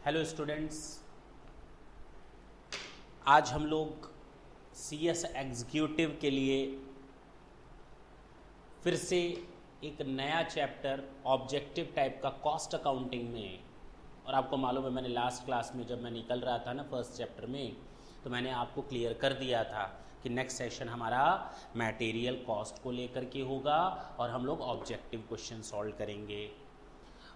Hello students, आज हम लोग CS एग्जीक्यूटिव के लिए फिर से एक नया चैप्टर ऑब्जेक्टिव टाइप का कॉस्ट अकाउंटिंग में, और आपको मालूम है मैंने लास्ट क्लास में जब मैं निकल रहा था ना फर्स्ट चैप्टर में, तो मैंने आपको क्लियर कर दिया था कि नेक्स्ट सेशन हमारा मटेरियल कॉस्ट को लेकर के होगा और हम लोग ऑब्जेक्टिव क्वेश्चन सॉल्व करेंगे।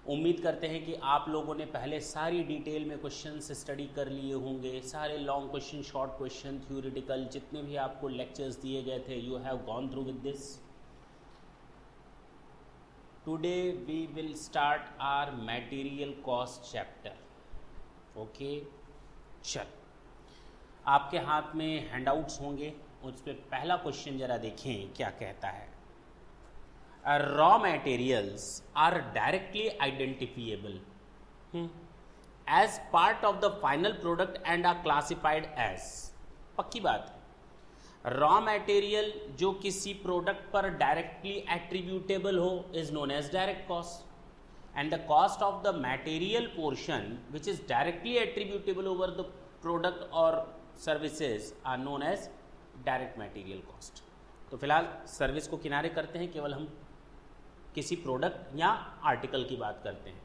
उम्मीद करते हैं कि आप लोगों ने पहले सारी डिटेल में क्वेश्चंस स्टडी कर लिए होंगे, सारे long question, short question, theoretical जितने भी आपको लेक्चर्स दिए गए थे, you have gone through with this. Today we will start our material cost chapter. Okay, चल आपके हाथ में हैंडआउट्स होंगे, उस पर पहला क्वेश्चन जरा देखें क्या कहता है। Raw materials are directly identifiable as part of the final product and are classified as। पक्की बात है, रॉ मटेरियल जो किसी प्रोडक्ट पर डायरेक्टली एट्रीब्यूटेबल हो is known as direct cost, and the cost of the material portion which is directly attributable over the product और services are known as direct material cost. तो फिलहाल service को किनारे करते हैं, केवल हम किसी प्रोडक्ट या आर्टिकल की बात करते हैं।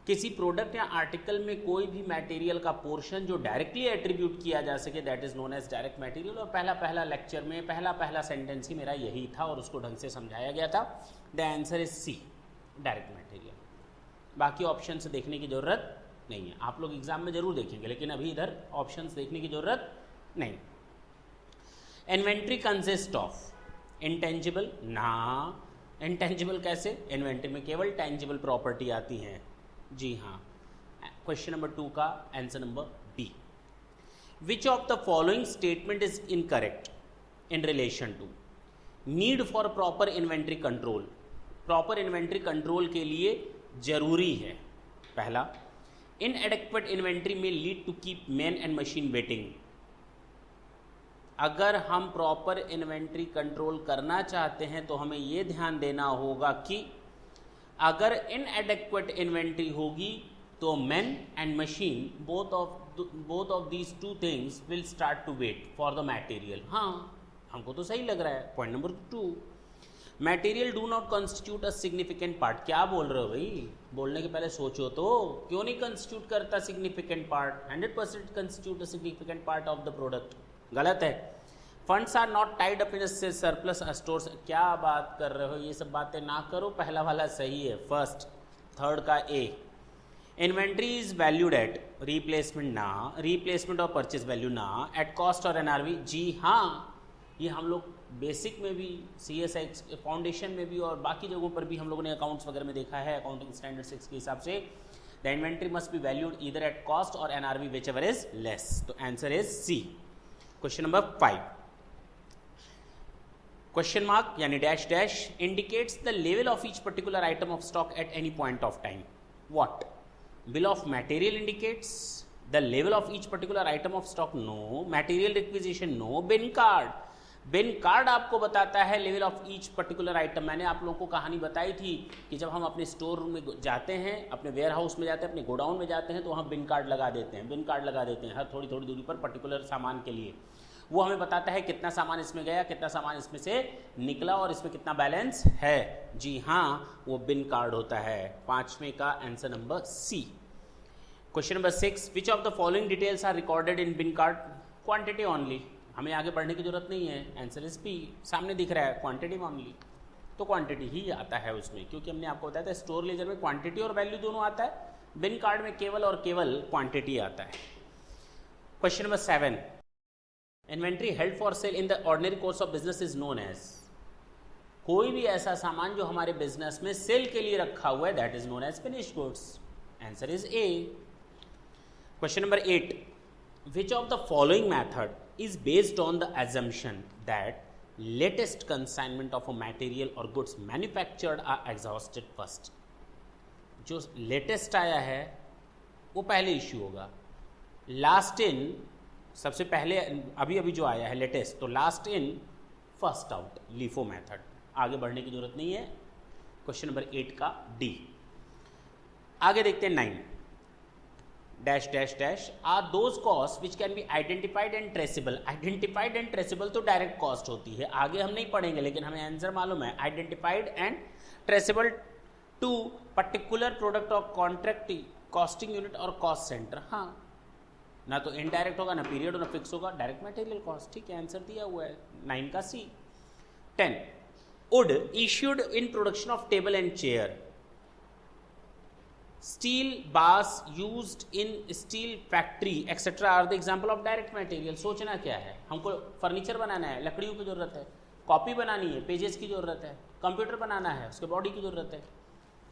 किसी प्रोडक्ट या आर्टिकल में कोई भी मटेरियल का पोर्शन जो डायरेक्टली एट्रीब्यूट किया जा सके that is known as direct material. और पहला लेक्चर में पहला सेंटेंस ही मेरा यही था और उसको ढंग से समझाया गया था। The answer is C, direct material. बाकी ऑप्शन से देखने की जरूरत नहीं है, आप लोग एग्जाम में जरूर देखेंगे, लेकिन अभी इधर ऑप्शन देखने की जरूरत नहीं। इन्वेंट्री कंसिस्ट ऑफ इंटेंजिबल, ना इंटेंजिबल कैसे, इन्वेंट्री में केवल टेंजिबल प्रॉपर्टी आती हैं। जी हाँ, क्वेश्चन नंबर 2 का answer number B. Which of the following statement is incorrect in relation to need for proper inventory control. Proper inventory control के लिए जरूरी है, पहला, inadequate inventory may lead to keep man and machine waiting. अगर हम proper inventory control करना चाहते हैं तो हमें यह ध्यान देना होगा कि अगर इनएडेक्वेट इन्वेंट्री होगी तो man and machine both of these two things will start to wait for the material. हाँ, हमको तो सही लग रहा है। Point number 2, material do not constitute a significant part. क्या बोल रहे हो भाई, बोलने के पहले सोचो तो, क्यों नहीं कंस्टिट्यूट करता significant part. 100% constitute a significant part of the product. गलत है। Funds are not tied up in surplus stores. क्या बात कर रहे हो, ये सब बातें ना करो, पहला वाला सही है, फर्स्ट थर्ड का A. Inventory is valued at replacement, ना रिप्लेसमेंट और परचेज वैल्यू, ना एट कॉस्ट और एनआरवी। जी हाँ, ये हम लोग बेसिक में भी, CSI फाउंडेशन में भी और बाकी जगहों पर भी हम लोगों ने अकाउंट्स वगैरह में देखा है। अकाउंटिंग स्टैंडर्ड 6 के हिसाब से the inventory must be valued either at cost और NRV whichever is less. तो answer is C. Question number 5, question mark यानी dash dash indicates the level of each particular item of stock at any point of time. What? Bill of material indicates the level of each particular item of stock, no. Material requisition, no. Bin card आपको बताता है level of each particular item. मैंने आप लोगों को कहानी बताई थी कि जब हम अपने स्टोर रूम में जाते हैं, अपने वेयर हाउस में जाते हैं, अपने गोडाउन में जाते हैं, तो वहाँ बिन कार्ड लगा देते हैं हर थोड़ी दूरी पर पर्टिकुलर सामान के लिए। वो हमें बताता है कितना सामान इसमें गया, कितना सामान इसमें से निकला और इसमें कितना बैलेंस है। जी हाँ, वो बिन कार्ड होता है। 5वें का answer number C. Question number 6, which of the following details are recorded in bin card? Quantity only. हमें आगे बढ़ने की जरूरत नहीं है, आंसर इज बी। सामने दिख रहा है क्वांटिटी ओनली, तो क्वांटिटी ही आता है उसमें, क्योंकि हमने आपको बताया था स्टोर लेजर में क्वांटिटी और वैल्यू दोनों आता है, बिन कार्ड में केवल और केवल क्वांटिटी आता है। Question number 7, inventory held for sale in the ordinary course of business is known as. कोई भी ऐसा सामान जो हमारे बिजनेस में सेल के लिए रखा हुआ है that is known as finished goods. Answer is A. Question number 8, which of the following method is based on the assumption that latest consignment of a material or goods manufactured are exhausted first। जो latest आया है वो पहले issue होगा, last in सबसे पहले, अभी जो आया है लेटेस्ट, तो last in first out, LIFO method. आगे बढ़ने की जरूरत नहीं है। क्वेश्चन नंबर 8 का डी। आगे देखते हैं 9, dash dash dash are those cost which can be identified and traceable. Identified and traceable तो डायरेक्ट कॉस्ट होती है, आगे हम नहीं पढ़ेंगे, लेकिन हमें आंसर मालूम है। Identified and traceable to particular product और कॉन्ट्रैक्ट कॉस्टिंग यूनिट और कॉस्ट सेंटर। हाँ, ना तो इनडायरेक्ट होगा, ना पीरियड, ना फिक्स होगा, डायरेक्ट मटेरियल कॉस्ट। ठीक है, आंसर दिया हुआ है 9 का सी। 10 wood issued in production of table and chair, steel bars used in steel factory etc are the example of direct material। सोचना क्या है, हमको फर्नीचर बनाना है, लकड़ियों की जरूरत है, कॉपी बनानी है, पेजेस की जरूरत है, कंप्यूटर बनाना है, उसके बॉडी की जरूरत है,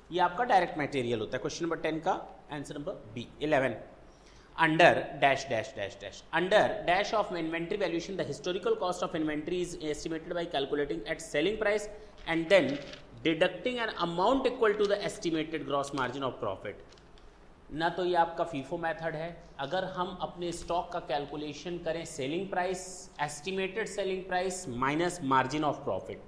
ये आपका डायरेक्ट मटेरियल होता है। क्वेश्चन नंबर 10 का answer number B. 11 under dash dash dash dash under dash of inventory valuation the historical cost of inventory is estimated by calculating at selling price and then deducting an amount equal to the estimated gross margin of profit. ना तो ये आपका FIFO method है, अगर हम अपने stock का calculation करें selling price, estimated selling price minus margin of profit,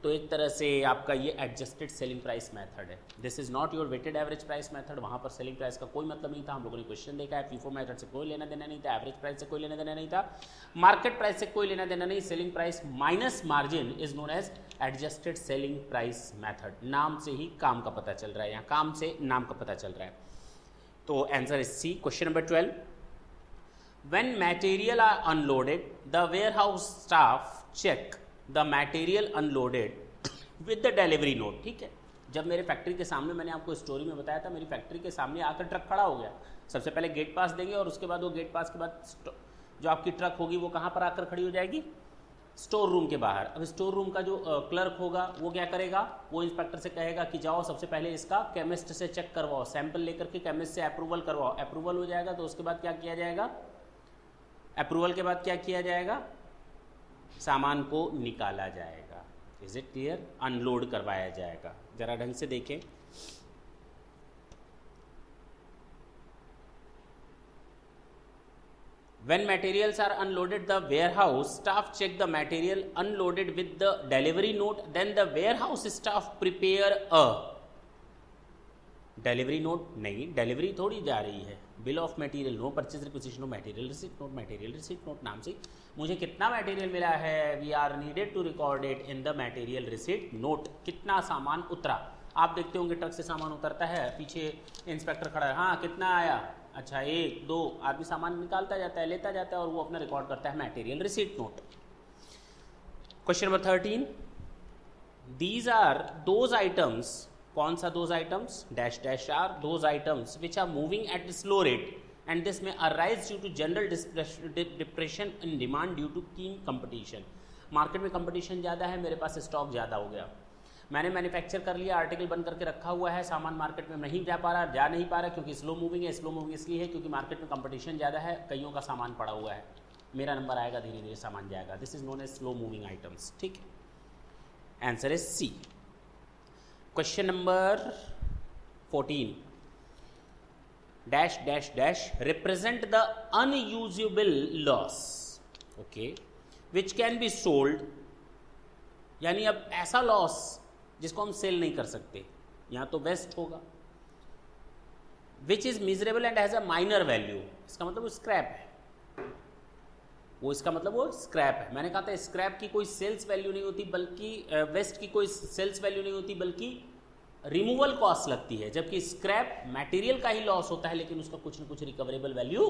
तो एक तरह से आपका ये एडजस्टेड सेलिंग प्राइस मेथड है। This is not your weighted average price method, वहाँ पर सेलिंग प्राइस का कोई मतलब नहीं था। हम लोगों ने क्वेश्चन देखा है, फीफो मेथड से कोई लेना देना नहीं था, एवरेज प्राइस से कोई लेना देना नहीं था, मार्केट प्राइस से कोई लेना देना नहीं। Selling price minus margin is known as adjusted selling price method. नाम से ही काम का पता चल रहा है, यहाँ काम से नाम का पता चल रहा है। तो answer is C. Question number 12 when material are unloaded the warehouse staff check the material unloaded with the delivery note. ठीक है, जब मेरे फैक्ट्री के सामने, मैंने आपको स्टोरी में बताया था, मेरी फैक्ट्री के सामने आकर ट्रक खड़ा हो गया, सबसे पहले गेट पास देंगे और उसके बाद वो गेट पास के बाद जो आपकी ट्रक होगी वो कहाँ पर आकर खड़ी हो जाएगी, स्टोर रूम के बाहर। अब स्टोर रूम का जो क्लर्क होगा वो क्या करेगा, वो इंस्पेक्टर से कहेगा कि जाओ सबसे पहले इसका केमिस्ट से चेक करवाओ, सैंपल लेकर के केमिस्ट से अप्रूवल करवाओ। अप्रूवल हो जाएगा तो उसके बाद क्या किया जाएगा, अप्रूवल के बाद क्या किया जाएगा, सामान को निकाला जाएगा। Is it clear? अनलोड करवाया जाएगा। जरा ढंग से देखें, when materials are unloaded the warehouse staff check the material unloaded with the delivery note, then the warehouse staff prepare a delivery note. नहीं, डिलीवरी थोड़ी जा रही है, bill of material, no purchase requisition of material, receipt note, material receipt note नाम से मुझे कितना material मिला है, we are needed to record it in the material receipt note. कितना सामान उतरा, आप देखते होंगे ट्रक से सामान उतरता है, पीछे इंस्पेक्टर खड़ा है, हाँ कितना आया, अच्छा 1 2 आदमी सामान निकालता जाता है, लेता जाता है और वो अपना रिकॉर्ड करता है material receipt note. Question number 13 these are those items, कौन सा those items, dash dash are those items which are moving at slow rate and this में arise due to general depression in demand due to keen competition. Market में competition ज़्यादा है, मेरे पास stock ज़्यादा हो गया, मैंने मैन्युफैक्चर कर लिया, आर्टिकल बन करके रखा हुआ है, सामान मार्केट में नहीं जा नहीं पा रहा क्योंकि स्लो मूविंग है। स्लो मूविंग इसलिए है क्योंकि मार्केट में कंपटीशन ज़्यादा है, कईयों का सामान पड़ा हुआ है, मेरा नंबर आएगा, धीरे धीरे सामान जाएगा। This is known as slow moving items. ठीक है, answer is C. Question number 14 dash dash dash represent the unusable loss, okay, which can be sold, यानी अब ऐसा लॉस जिसको हम सेल नहीं कर सकते, यहाँ तो वेस्ट होगा, which is miserable and has a minor value, इसका मतलब वो स्क्रैप है, वो इसका मतलब वो स्क्रैप है। मैंने कहा था स्क्रैप की कोई सेल्स वैल्यू नहीं होती, बल्कि वेस्ट की कोई सेल्स वैल्यू नहीं होती, बल्कि रिमूवल कॉस्ट लगती है, जबकि स्क्रैप मटेरियल का ही लॉस होता है लेकिन उसका कुछ न कुछ रिकवरेबल वैल्यू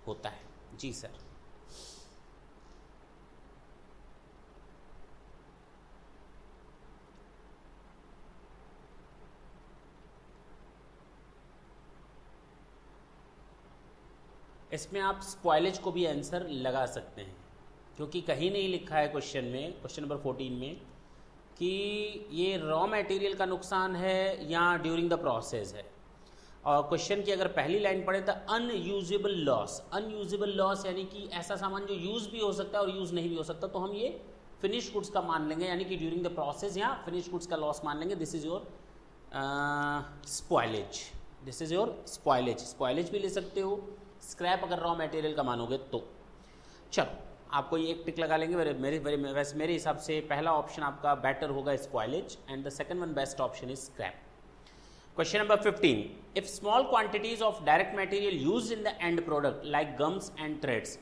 होता है। जी सर। इसमें आप स्पॉइलेज को भी आंसर लगा सकते हैं क्योंकि कहीं नहीं लिखा है क्वेश्चन में, क्वेश्चन नंबर 14 में, कि ये रॉ मटेरियल का नुकसान है या ड्यूरिंग द प्रोसेस है। और क्वेश्चन की अगर पहली लाइन पढ़े तो अनयूजेबल लॉस, अनयूजेबल लॉस यानी कि ऐसा सामान जो यूज़ भी हो सकता है और यूज़ नहीं भी हो सकता, तो हम ये फिनिश गुड्स का मान लेंगे, यानी कि ड्यूरिंग द प्रोसेस या फिनिश गुड्स का लॉस मान लेंगे। This is your spoilage, this is your spoilage. Spoilage भी ले सकते हो, स्क्रैप अगर रॉ मटेरियल का मानोगे तो। चलो आपको ये एक टिक लगा लेंगे। वैसे मेरे हिसाब से पहला ऑप्शन आपका बेटर होगा spoilage and the second one best option is scrap. Question number 15. If small quantities of direct material used in the end product like gums and threads,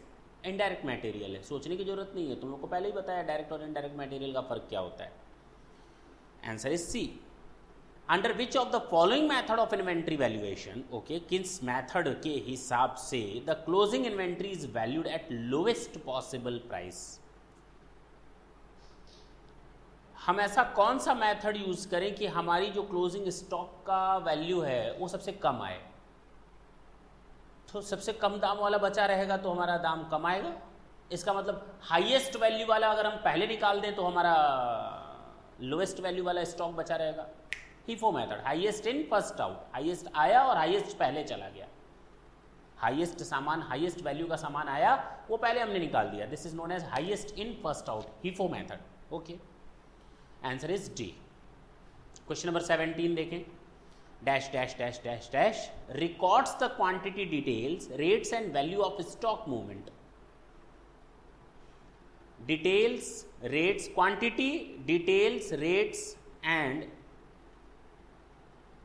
indirect material है, सोचने की जरूरत नहीं है, तुम लोग को पहले ही बताया डायरेक्ट और इनडायरेक्ट मटेरियल का फर्क क्या होता है. Answer is C. Under which of the following method of inventory valuation, okay, किस मेथड के हिसाब से the closing inventory is valued at lowest possible price. हम ऐसा कौन सा मेथड यूज करें कि हमारी जो क्लोजिंग स्टॉक का वैल्यू है वो सबसे कम आए. तो सबसे कम दाम वाला बचा रहेगा तो हमारा दाम कम आएगा. इसका मतलब हाईएस्ट वैल्यू वाला अगर हम पहले निकाल दें तो हमारा लोएस्ट वैल्यू वाला स्टॉक बचा रहेगा. HIFO method, highest in first out, highest आया और हाईएस्ट पहले चला गया. हाईएस्ट सामान, हाईएस्ट वैल्यू का सामान आया वो पहले हमने निकाल दिया. This is known as highest in first out, HIFO method. Okay, answer is D. Question number 17 देखें. Dash dash dash dash dash records the quantity details, rates and value of stock movement. Details, rates, quantity, details, rates and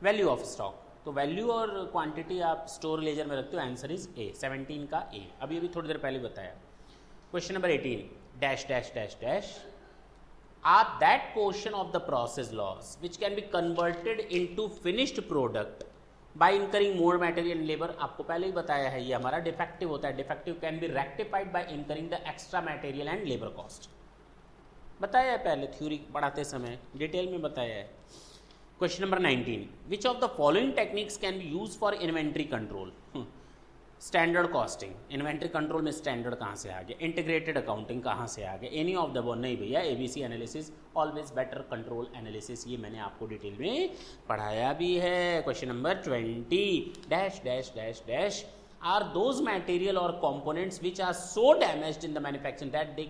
value of stock. तो value और quantity आप store ledger में रखते हो. Answer is ए, 17 का ए. अभी थोड़ी देर पहले बताया. Question number 18. Dash dash dash dash are that portion of the process loss which can be converted into finished product by incurring more material and labor. आपको पहले ही बताया है ये हमारा डिफेक्टिव होता है. Defective can be rectified by incurring the extra material and labor cost. बताया है पहले थ्योरी पढ़ाते समय, डिटेल में बताया है. Question number 19. Which of the following techniques can be use for inventory control. Standard costing. Inventory control में standard कहाँ से आ गया? इंटीग्रेटेड अकाउंटिंग कहाँ से आ गया? एनी ऑफ द वन नहीं भैया. ABC analysis, always better control analysis, ये मैंने आपको डिटेल में पढ़ाया भी है. Question number 20. Dash dash dash dash are those material और components which are so damaged in the manufacturing that they